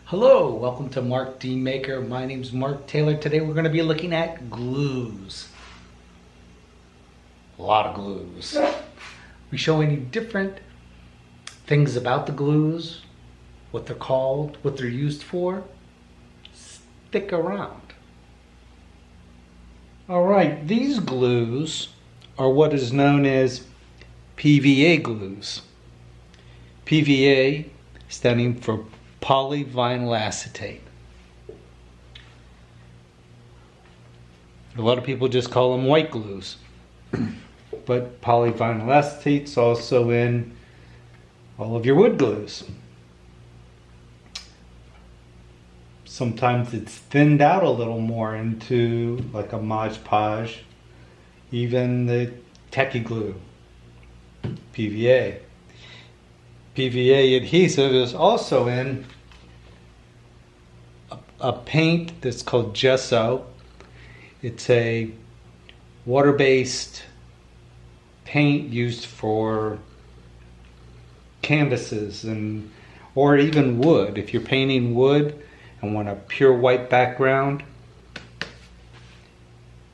Hello, welcome to Mark D. Maker. My name's Mark Taylor. Today we're going to be looking at glues. A lot of glues. We showing you different things about the glues, what they're called, what they're used for. Stick around. Alright, these glues are what is known as PVA glues. PVA standing for polyvinyl acetate. A lot of people just call them white glues, but polyvinyl acetate's also in all of your wood glues. Sometimes it's thinned out a little more into like a Mod Podge, even the techie glue, PVA. PVA adhesive is also in a paint that's called gesso. It's a water-based paint used for canvases or even wood. If you're painting wood and want a pure white background,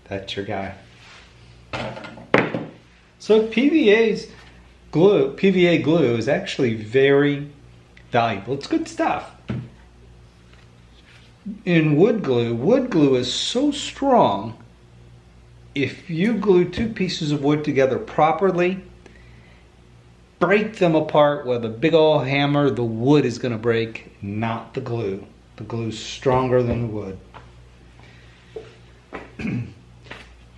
that's your guy. So PVA glue is actually very valuable. It's good stuff. In wood glue is so strong, if you glue two pieces of wood together properly, break them apart with a big old hammer, the wood is going to break, not the glue. The glue's stronger than the wood.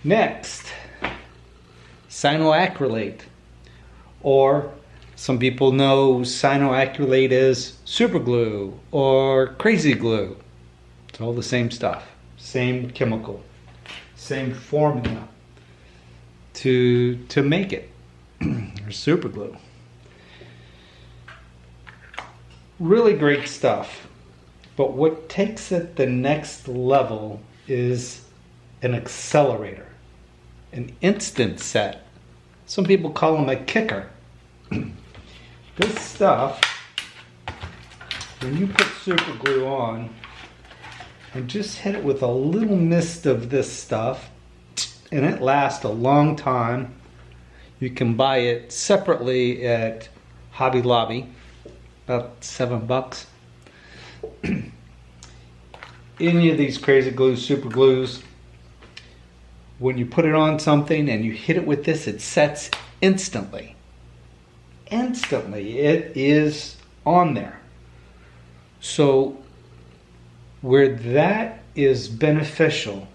Next, cyanoacrylate. Or some people know cyanoacrylate as super glue or crazy glue. It's all the same stuff, same chemical, same formula to make it, or super glue. Really great stuff. But what takes it the next level is an accelerator, an instant set. Some people call them a kicker. This stuff, when you put super glue on and just hit it with a little mist of this stuff, and it lasts a long time. You can buy it separately at Hobby Lobby, about $7. Any of these crazy glues, super glues, when you put it on something and you hit it with this, it sets instantly. Instantly, it is on there. So where that is beneficial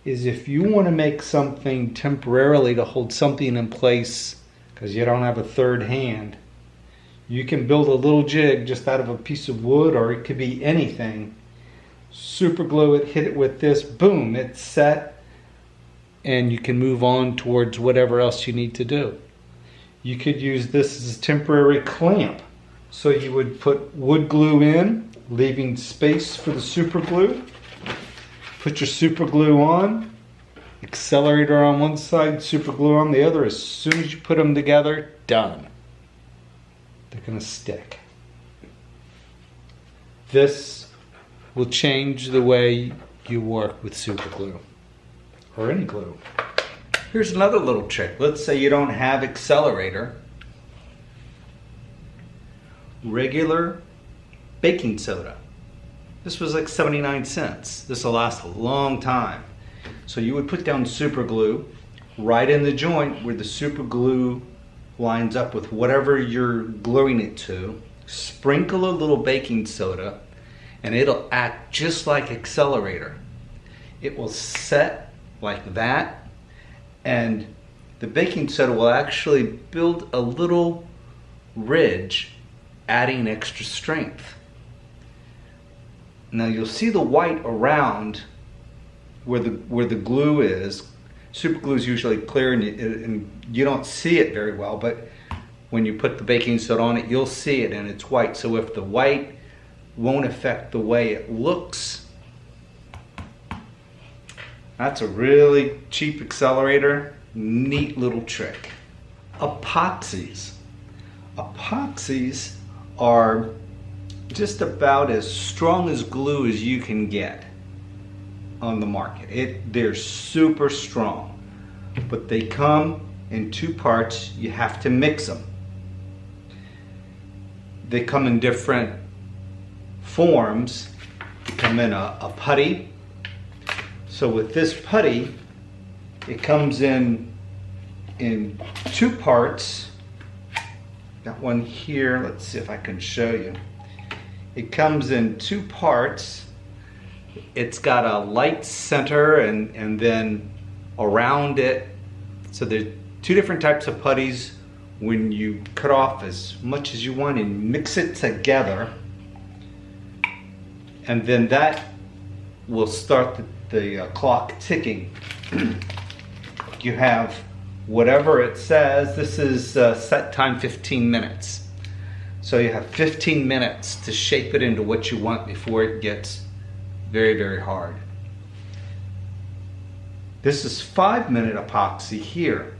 is if you want to make something temporarily to hold something in place because you don't have a third hand, you can build a little jig just out of a piece of wood, or it could be anything. Super glue it, hit it with this, boom, it's set, and you can move on towards whatever else you need to do. You could use this as a temporary clamp. So you would put wood glue in, leaving space for the super glue. Put your super glue on, accelerator on one side, super glue on the other. As soon as you put them together, done. They're going to stick. This will change the way you work with super glue, or any glue. Here's another little trick. Let's say you don't have accelerator. Regular baking soda. This was like 79 cents. This will last a long time. So you would put down super glue right in the joint where the super glue lines up with whatever you're gluing it to. Sprinkle a little baking soda and it'll act just like accelerator. It will set like that, and the baking soda will actually build a little ridge, adding extra strength. Now you'll see the white around where the glue is. Super glue is usually clear and you don't see it very well, but when you put the baking soda on it, you'll see it and it's white. So if the white won't affect the way it looks, that's a really cheap accelerator. Neat little trick. Epoxies. Epoxies are just about as strong as glue as you can get on the market. They're super strong, but they come in two parts. You have to mix them. They come in different forms. They come in a putty. So with this putty, it comes in two parts. Got one here. Let's see if I can show you. It comes in two parts. It's got a light center and then around it. So there's two different types of putties. When you cut off as much as you want and mix it together, and then that will start the clock ticking. You have whatever it says. This is set time 15 minutes. So you have 15 minutes to shape it into what you want before it gets very, very hard. This is 5-minute epoxy here.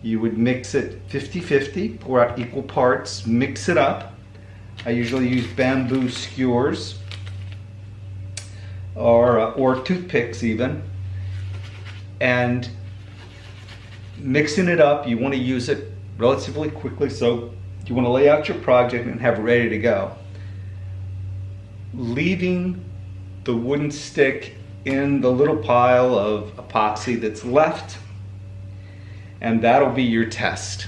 You would mix it 50-50, pour out equal parts, mix it up. I usually use bamboo skewers or toothpicks even. And mixing it up, you want to use it relatively quickly, so you want to lay out your project and have it ready to go. Leaving the wooden stick in the little pile of epoxy that's left, and that'll be your test.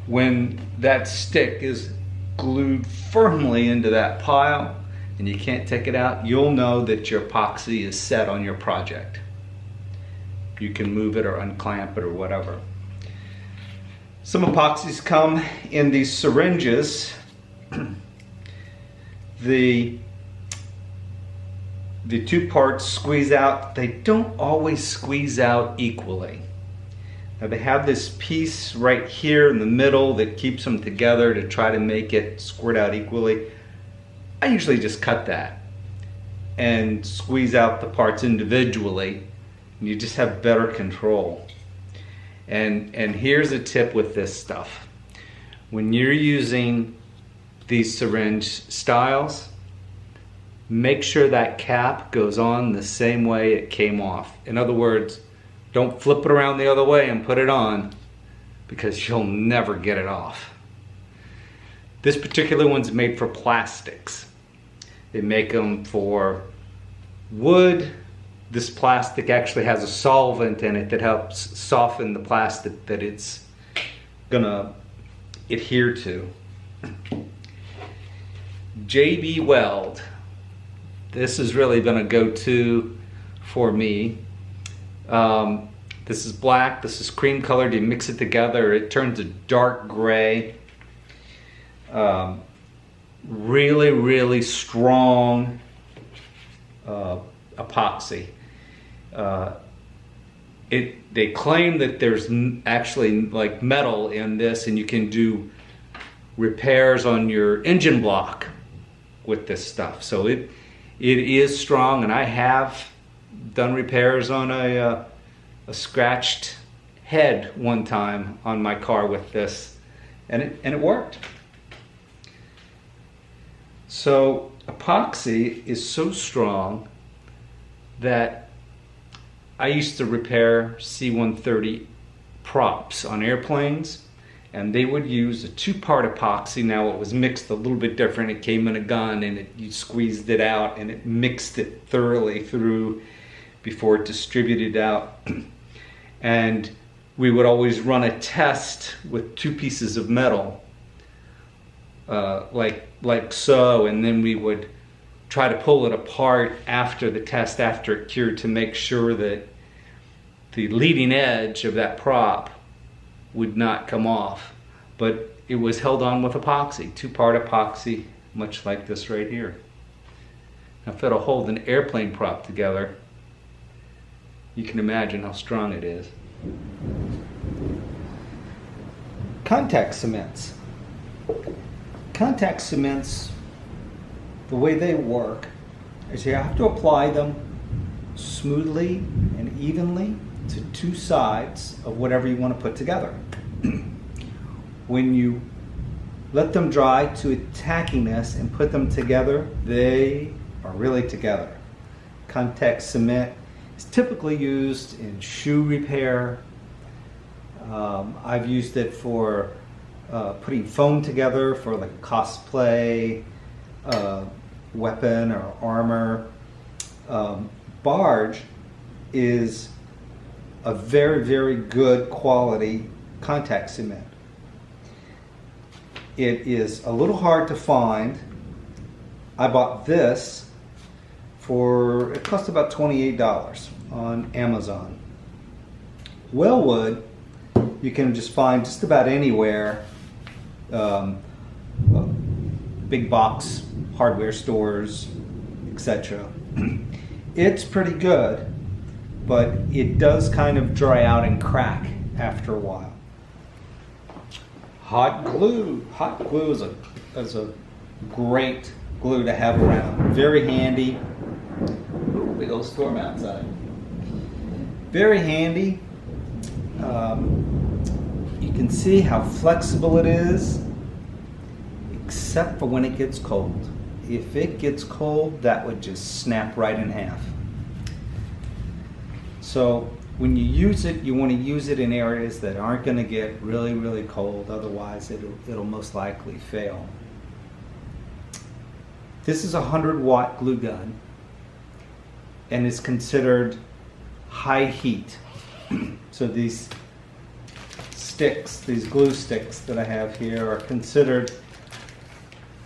When that stick is glued firmly into that pile and you can't take it out, you'll know that your epoxy is set on your project. You can move it or unclamp it or whatever. Some epoxies come in these syringes. The two parts squeeze out. They don't always squeeze out equally. Now they have this piece right here in the middle that keeps them together to try to make it squirt out equally. I usually just cut that and squeeze out the parts individually, and you just have better control. And here's a tip with this stuff. When you're using these syringe styles, make sure that cap goes on the same way it came off. In other words, don't flip it around the other way and put it on, because you'll never get it off. This particular one's made for plastics. They make them for wood. This plastic actually has a solvent in it that helps soften the plastic that it's gonna adhere to. JB Weld. This has really been a go-to for me. This is black, this is cream colored. You mix it together, it turns a dark gray. Really, really strong epoxy. They claim that there's actually like metal in this, and you can do repairs on your engine block with this stuff. So it is strong, and I have done repairs on a scratched head one time on my car with this, and it worked. So epoxy is so strong that I used to repair C-130 props on airplanes, and they would use a two-part epoxy. Now it was mixed a little bit different. It came in a gun, and you squeezed it out, and it mixed it thoroughly through before it distributed out. And we would always run a test with two pieces of metal, like so, and then we would try to pull it apart after the test, after it cured, to make sure that the leading edge of that prop would not come off. But it was held on with epoxy, two-part epoxy, much like this right here. Now if it'll hold an airplane prop together, you can imagine how strong it is. Contact cements. Contact cements, the way they work is you have to apply them smoothly and evenly to two sides of whatever you want to put together. When you let them dry to a tackiness and put them together, they are really together. Contact cement is typically used in shoe repair. I've used it for putting foam together for like cosplay, weapon or armor. Barge is a very, very good quality contact cement. It is a little hard to find. I bought this for, it cost about $28 on Amazon. Wellwood, you can just find just about anywhere. Big box hardware stores, etc. It's pretty good, but it does kind of dry out and crack after a while. Hot glue. Hot glue is a great glue to have around. Very handy. Ooh, big old storm outside. Very handy. You can see how flexible it is, except for when it gets cold. If it gets cold, that would just snap right in half. So when you use it, you want to use it in areas that aren't going to get really, really cold. Otherwise, it'll most likely fail. This is a 100-watt glue gun and is considered high heat. So these sticks, these glue sticks that I have here are considered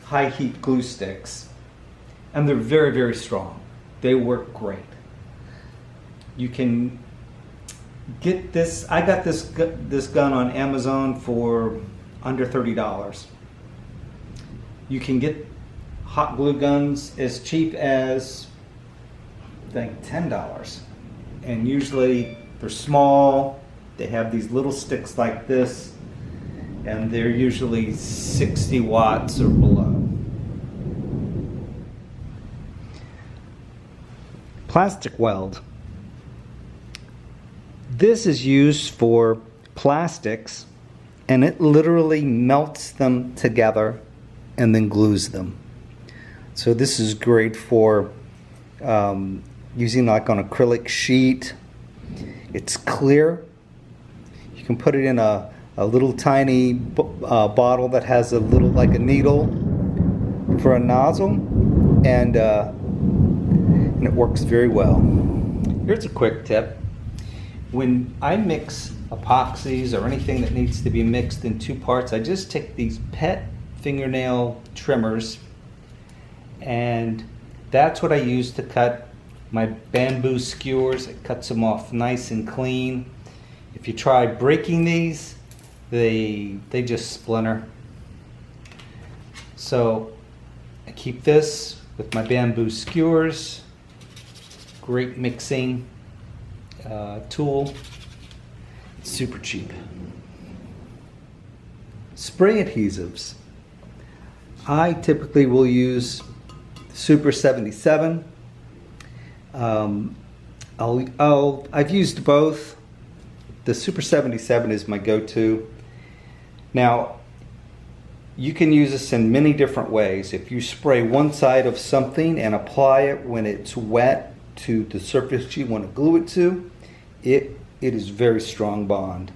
high heat glue sticks, and they're very, very strong. They work great. You can get this, I got this gun on Amazon for under $30. You can get hot glue guns as cheap as, I think, $10. And usually they're small, they have these little sticks like this, and they're usually 60 watts or below. Plastic weld. This is used for plastics, and it literally melts them together and then glues them. So this is great for using like on acrylic sheet. It's clear. You can put it in a little tiny bottle that has a little, like a needle for a nozzle, and it works very well. Here's a quick tip. When I mix epoxies or anything that needs to be mixed in two parts, I just take these pet fingernail trimmers, and that's what I use to cut my bamboo skewers. It cuts them off nice and clean. If you try breaking these, they just splinter. So I keep this with my bamboo skewers. Great mixing tool. It's super cheap. Spray adhesives. I typically will use Super 77. I've used both. The Super 77 is my go-to. Now, you can use this in many different ways. If you spray one side of something and apply it when it's wet to the surface you want to glue it to, it is very strong bond.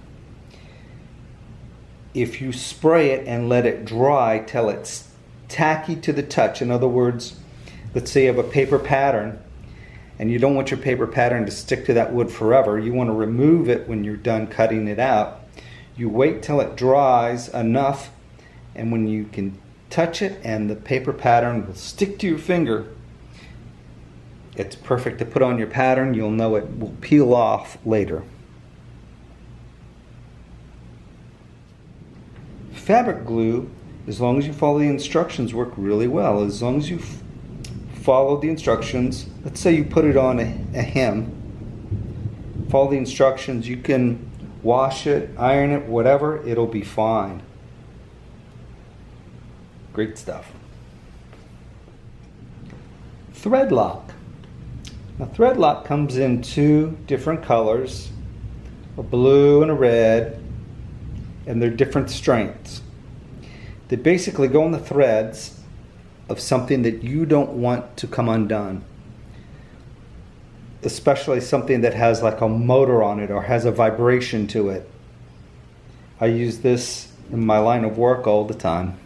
If you spray it and let it dry till it's tacky to the touch, in other words, let's say you have a paper pattern and you don't want your paper pattern to stick to that wood forever, you want to remove it when you're done cutting it out. You wait till it dries enough, and when you can touch it and the paper pattern will stick to your finger, it's perfect to put on your pattern. You'll know it will peel off later. Fabric glue, as long as you follow the instructions, work really well. As long as you follow the instructions, let's say you put it on a hem, follow the instructions, you can wash it, iron it, whatever, it'll be fine. Great stuff. Thread lock. Now, thread lock comes in two different colors, a blue and a red, and they're different strengths. They basically go on the threads of something that you don't want to come undone. Especially something that has like a motor on it or has a vibration to it. I use this in my line of work all the time.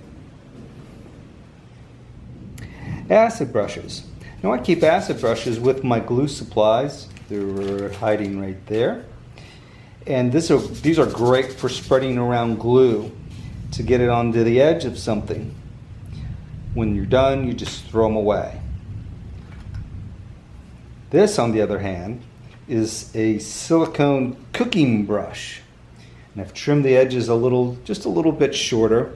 Acid brushes. Now I keep acid brushes with my glue supplies. They're hiding right there. And these are great for spreading around glue to get it onto the edge of something. When you're done, you just throw them away. This, on the other hand, is a silicone cooking brush. And I've trimmed the edges just a little bit shorter.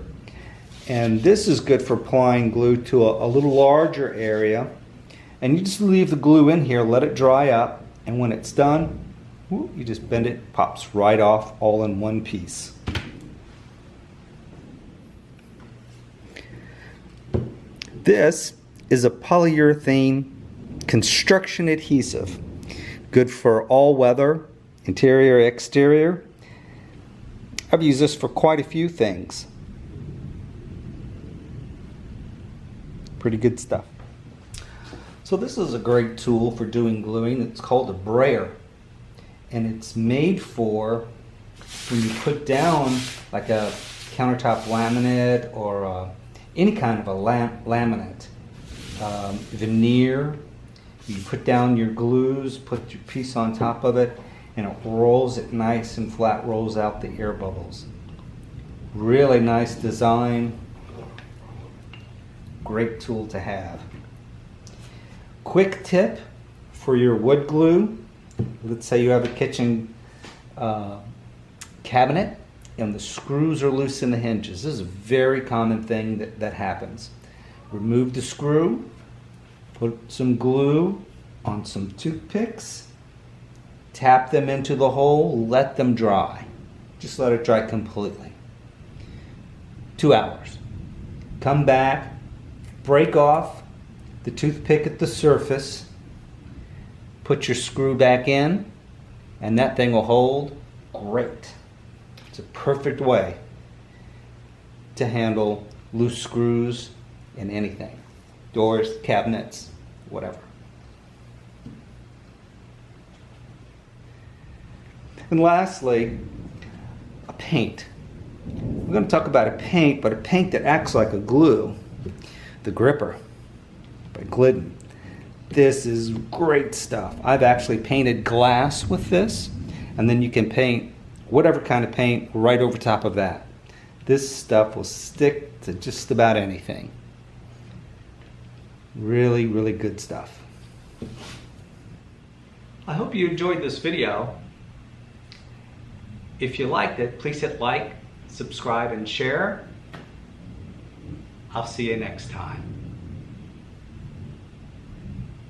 And this is good for applying glue to a little larger area. And you just leave the glue in here, let it dry up, and when it's done, you just bend it, pops right off all in one piece. This is a polyurethane construction adhesive, good for all weather, interior, exterior. I've used this for quite a few things. Pretty good stuff. So this is a great tool for doing gluing. It's called a Brayer, and it's made for when you put down like a countertop laminate or any kind of a laminate, veneer. You put down your glues, put your piece on top of it, and it rolls it nice and flat, rolls out the air bubbles. Really nice design. Great tool to have. Quick tip for your wood glue. Let's say you have a kitchen cabinet and the screws are loose in the hinges. This is a very common thing that happens. Remove the screw, put some glue on some toothpicks, tap them into the hole, let them dry. Just let it dry completely. 2 hours. Come back, break off the toothpick at the surface, put your screw back in, and that thing will hold great. It's a perfect way to handle loose screws in anything. Doors, cabinets, whatever. And lastly, a paint. We're going to talk about a paint, but a paint that acts like a glue. The Gripper by Glidden. This is great stuff. I've actually painted glass with this, and then you can paint whatever kind of paint right over top of that. This stuff will stick to just about anything. Really, really good stuff. I hope you enjoyed this video. If you liked it, please hit like, subscribe, and share. I'll see you next time.